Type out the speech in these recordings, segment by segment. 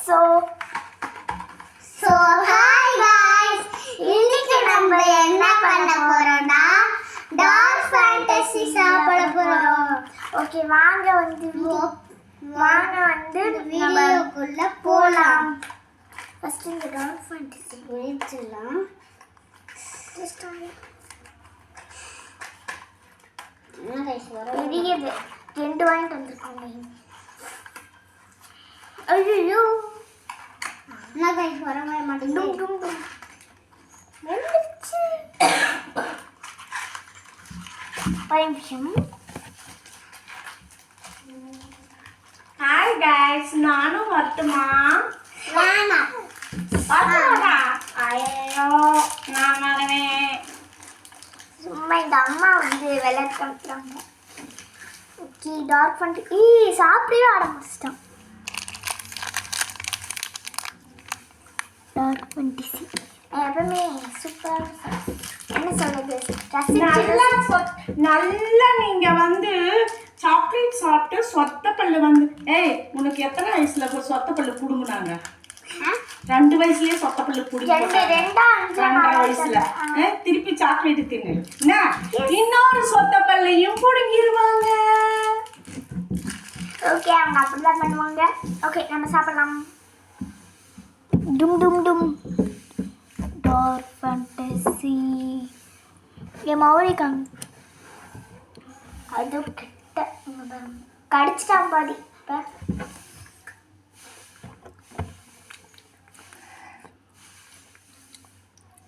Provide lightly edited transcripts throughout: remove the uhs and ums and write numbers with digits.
So so hi guys, இன்னைக்கு நம்ம என்ன பண்ண போறோம்னா டார்க் ஃபேண்டசி சாப்பிட போறோம். ஓகே, வாங்க வந்து வீடியோக்குள்ள போலாம். ஃபர்ஸ்ட் இந்த டார்க் ஃபேண்டசி முடிச்சிடலாம். என்ன கைஸ் வரும்? பெரியது 2 வாங்கிட்டு வந்திருக்காங்க. ஐயோ, என்ன கைஸ் வரவே மாட்டேங்குது. டும் டும் வந்துருச்சு. ஒரு நிமிஷம். ஹாய் கைஸ், நானும் வரட்டுமா? வேணாம். வரட்டுமாடா? ஐயோ, நான் வரவேன். சும்மா இந்த அம்மா வந்து விளையாட்டு காமிக்கிறாங்க. ஓகே, டார்க் ஃபேண்டசி சாப்பிடவே ஆரம்பிச்சிட்டோம். டார்க் ஃபேண்டசி எப்பவுமே சூப்பராக என்ன சொல்றது, நல்லா நீங்க வந்து சாக்லேட் சாப்பிட்டு சொத்த பல்லு வந்து உனக்கு எத்தனை வயசுல சொத்த பல்லு புடுங்குனாங்க? 2 வயசுலயே சொத்த பல்லு புடுங்க. 2 வயசுல திருப்பி சாக்லேட் தின்னு என்ன, இன்னொரு சொத்த பல்லையும் புடுங்கிடுவாங்க. ஓகே, அவங்க அப்படிதான் பண்ணுவாங்க. ஓகே, நம்ம சாப்பிடலாம். டும் டும் டும். டார்க் ஃபேண்டசி மௌலிகம் அது கிட்ட கடிச்சிட்டான் பாதி.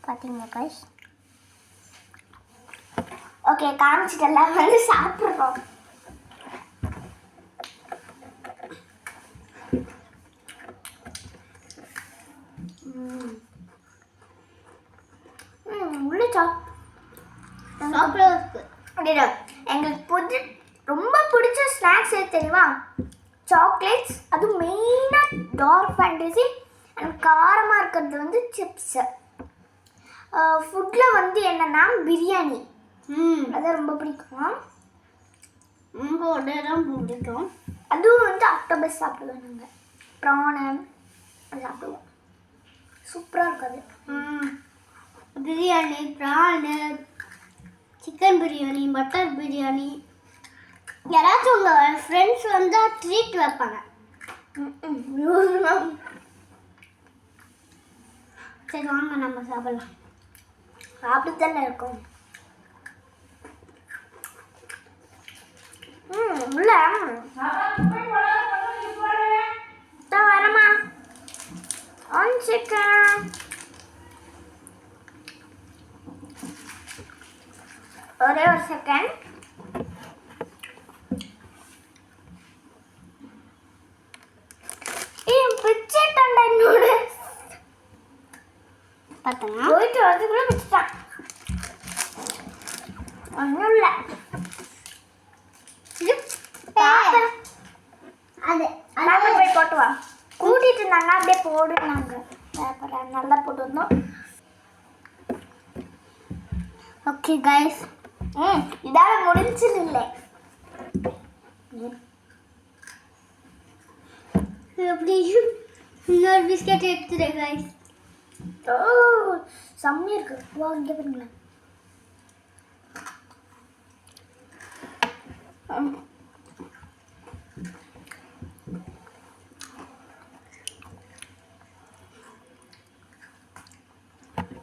பார்த்தீங்களா கைஸ்? ஓகே, காமிச்சிட்டெல்லாம் வந்து சாப்பிட்றோம். உள்ள எங்களுக்கு ரொம்ப பிடிச்ச ஸ்நாக்ஸ் எது தெரியுமா? சாக்லேட்ஸ், அதுவும் மெயினாக டார்க் ஃபேண்டசி. எனக்கு காரமாக இருக்கிறது வந்து சிப்ஸு. ஃபுட்டில் வந்து என்னென்னா பிரியாணி, அது ரொம்ப பிடிக்கும். பிடிக்கும். அதுவும் வந்து ஆக்டோபஸ் சாப்பிடுவோம் நாங்கள். ப்ரானு அது சாப்பிடுவோம். சூப்பராக இருக்காது. Biryani, prawn, chicken biryani, butter biryani. யாராச்சும் உங்கள் ஃப்ரெண்ட்ஸ் வந்தால் ட்ரீட் வைப்பாங்க. சரி வாங்க நம்ம சாப்பிடலாம். அப்படித்தானே இருக்கும். உள்ள வரமா ஒன் சிக்கன். ஒரே ஒரு செகண்ட். பிச்சுட்டா என்னோட பார்த்தோம்னா போயிட்டு வரதுக்குள்ள பிச்சுட்டான். ஒன்றும் இல்லை. அது பேப்பர் போய் போட்டு வா. கூட்டிட்டு இருந்தாங்க, அப்படியே போடுனாங்க. பேப்பரை நல்லா போட்டு வந்தோம். ஓகே கைஸ், இதால முடிஞ்சது இல்லை. எப்படியும் இன்னொரு பிஸ்கெட் எடுத்துறேன் கைஸ். ஓ, செம்மையா இருக்கு. வா, இங்கே பாருங்களேன்.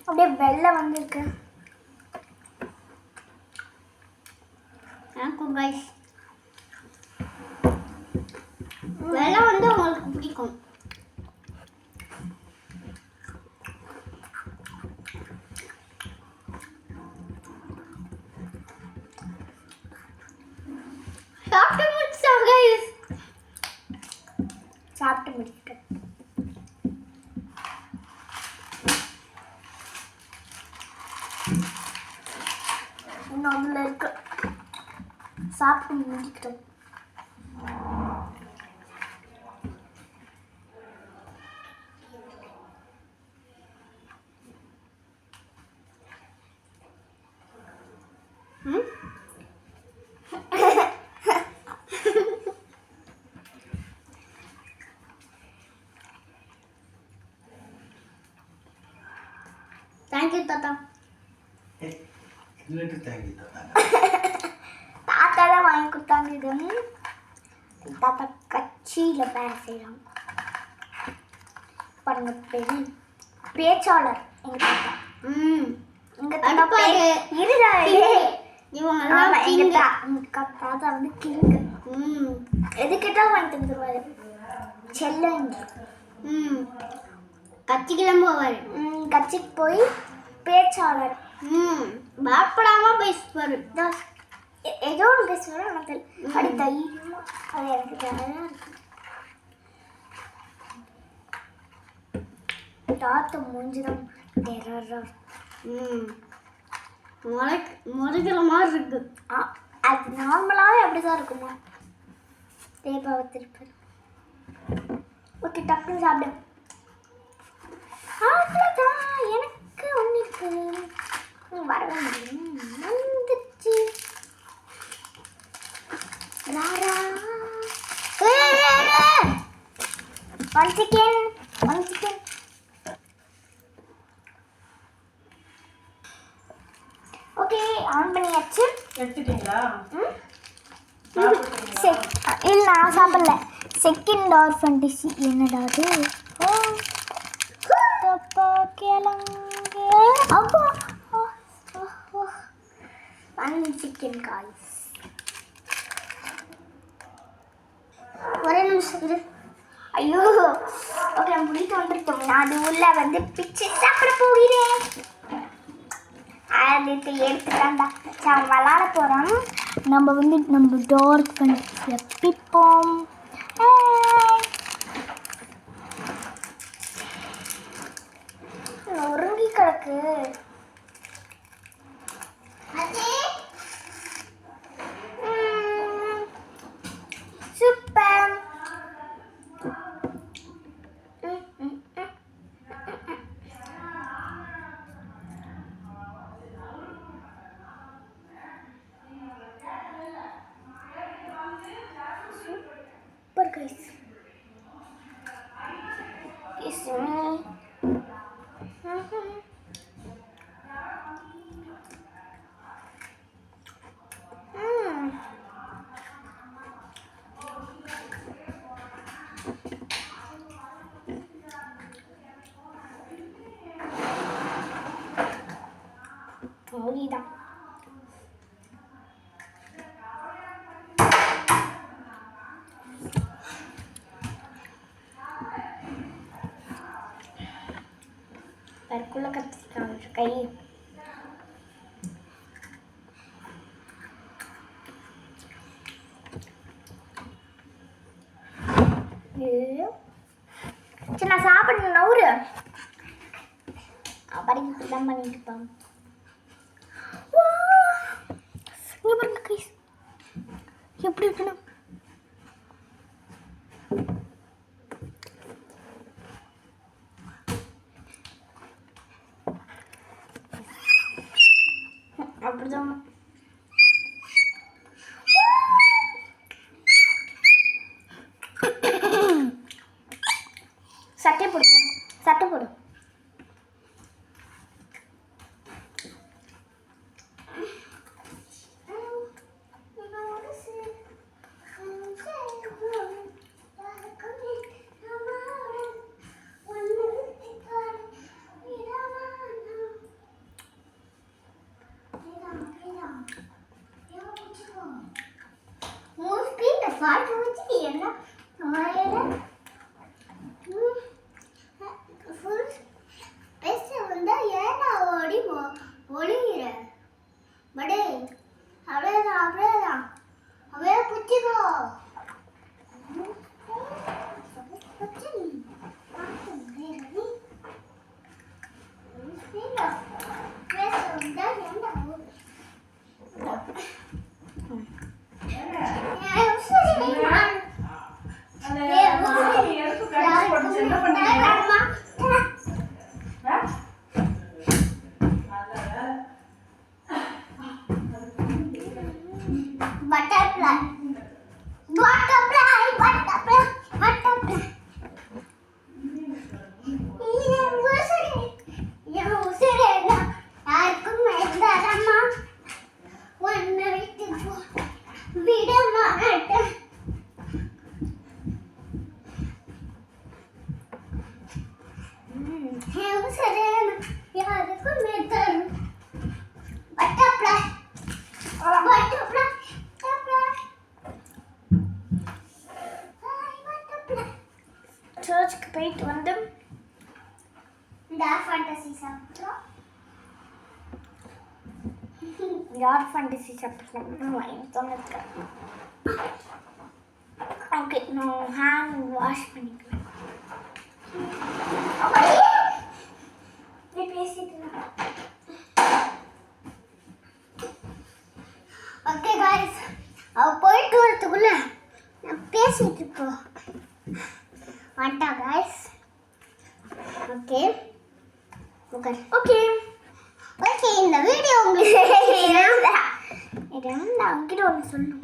அப்படியே வெள்ளை வந்திருக்கு. எனக்கும் கைஸ் வெள்ளை வந்து உங்களுக்கு பிடிக்கும். சாப்பிட்டு முடிச்சோம் கைஸ். சாப்பிட்டு முடிச்சிட்டேன். இன்னும் அதில் இருக்கு. சாப்பிட்டு முடிக்கிட்டோம். தேங்க்யூ தாத்தா. தாத்தா தான் வாங்கி கொடுத்தாங்க. இது தாத்தா கட்சியில் வேலை செய்கிறாங்க பாருங்க. பேச்சாளர் எங்கள் தாத்தா. எங்கள் தாத்தா அடுப்பாரு. இருடா இவங்கெல்லாம் தாத்தா வந்து கிங்கு. எது கேட்டால் வாங்கி தந்துடுவாரு. செல்லம். கட்சிக்கெல்லாம் போவார். கட்சிக்கு போய் பேச்சாளர். பயப்படாம பேசுவார். ஏதோ ஒன்று பேசுவார். எனக்கு அப்படி தைரியமாக அது எனக்கு ஜாலியாக இருக்கும். தாத்தா மூஞ்சிதான் டெரராக முறைக்கிற மாதிரி இருக்கு. அது நார்மலாகவே அப்படி தான் இருக்குமா? தேபாவை திருப்பி. ஓகே, டக்குன்னு சாப்பிடு. அவ்வளோதான், எனக்கு ஒன்று இருக்கு. வரவே முடியும். வந்துச்சு. One chicken. ஓகே, ஆன் பண்ணியாச்சு. எடுத்துட்டீங்களா? இல்லை, நான் சாப்பிடல. செகண்ட் டார் ஃபேண்டசி. என்னடா அது? கிழங்கு. அப்போ ஒன் சிக்கன் காய்ஸ். ஒரே நிமிஷம் இரு. ஐயோ, ஓகே, நம்ம பிடித்து வந்துருக்கோம். நான் அது உள்ள வந்து பிச்சு சாப்பிட போகிறேன். அதுக்கு எடுத்துட்டாண்டா. சரி, விளாட போகிறோம். நம்ம வந்து நம்ம டார்க் ஃபேண்டசியை பிப்போம். ஒருங்கி கிடக்கு. சூப்பர். Super guys. தான் பருக்குள்ள கத்திரிக்காய் கை. சரி, நான் சாப்பிடணும். நவுறு படிக்கிட்டு தான் பண்ணிட்டு இருப்பாங்க. எப்படி இருக்கணும்? அப்படிதான். சட்டை போடு. Butterfly. சரியான யாருக்கும் மேத்தர் பட்டர்ஃப்ளை பட்டர்ஃப்ளை சர்ச்சுக்கு போயிட்டு வந்து டார்க் ஃபேண்டசி சாப்பிட்றோம். யார் ஃபேண்டசி சாப்பிட்றோம் எனக்கு தோணுது. ஓகே நான் ஹேண்ட் வாஷ் பண்ணிக்கிறேன். பேசிட்டு ஓகே காய்ஸ், அவ போயிட்டு வரதுக்குள்ள நான் பேசிட்டு இருக்கோம் வந்துட்டா guys. Okay okay okay okay இந்த வீடியோ உங்களுக்கு நான் அங்கிட்ட ஒன்று சொல்லணும்.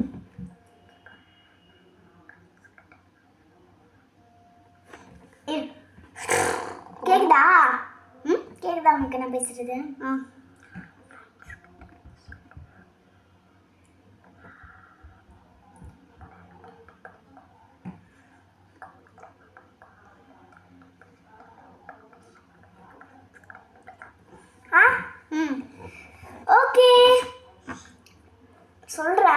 கேக்குதா? கேக்குதா உனக்கு நான் பேசுறது? ஓகே சொல்றா.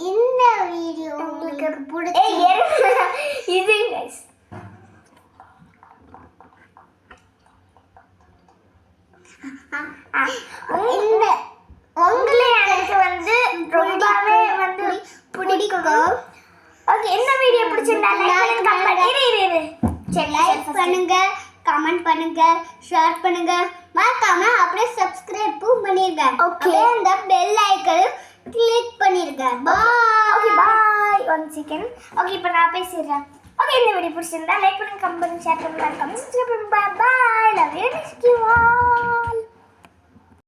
இந்த வீடியோ உங்களுக்கு பிடிச்சி இது guys இந்த உங்களை எனக்கு வந்து ரொம்பவே வந்து பிடிக்கும். ஓகே என்ன வீடியோ பிடிச்சிருந்தா லைக் பண்ணுங்க. லைக் பண்ணுங்க, கமெண்ட் பண்ணுங்க, ஷேர் பண்ணுங்க, மறக்காம அப்படியே சப்ஸ்கிரைபும் பண்ணிருங்க. Okay. இந்த பெல் ஐக்கனையும் கிளிக் பண்ணிருங்க. Bye. Okay bye. 1 second. Okay இப்போ நான் பேசிடுறேன். ஓகே இந்த வீடியோ பிடிச்சிருந்தா லைக் பண்ணுங்க, கமெண்ட் பண்ணுங்க, ஷேர் பண்ணுங்க, கமெண்ட் சப்ஸ்கிரைப் பண்ணுங்க. பாய். Love you.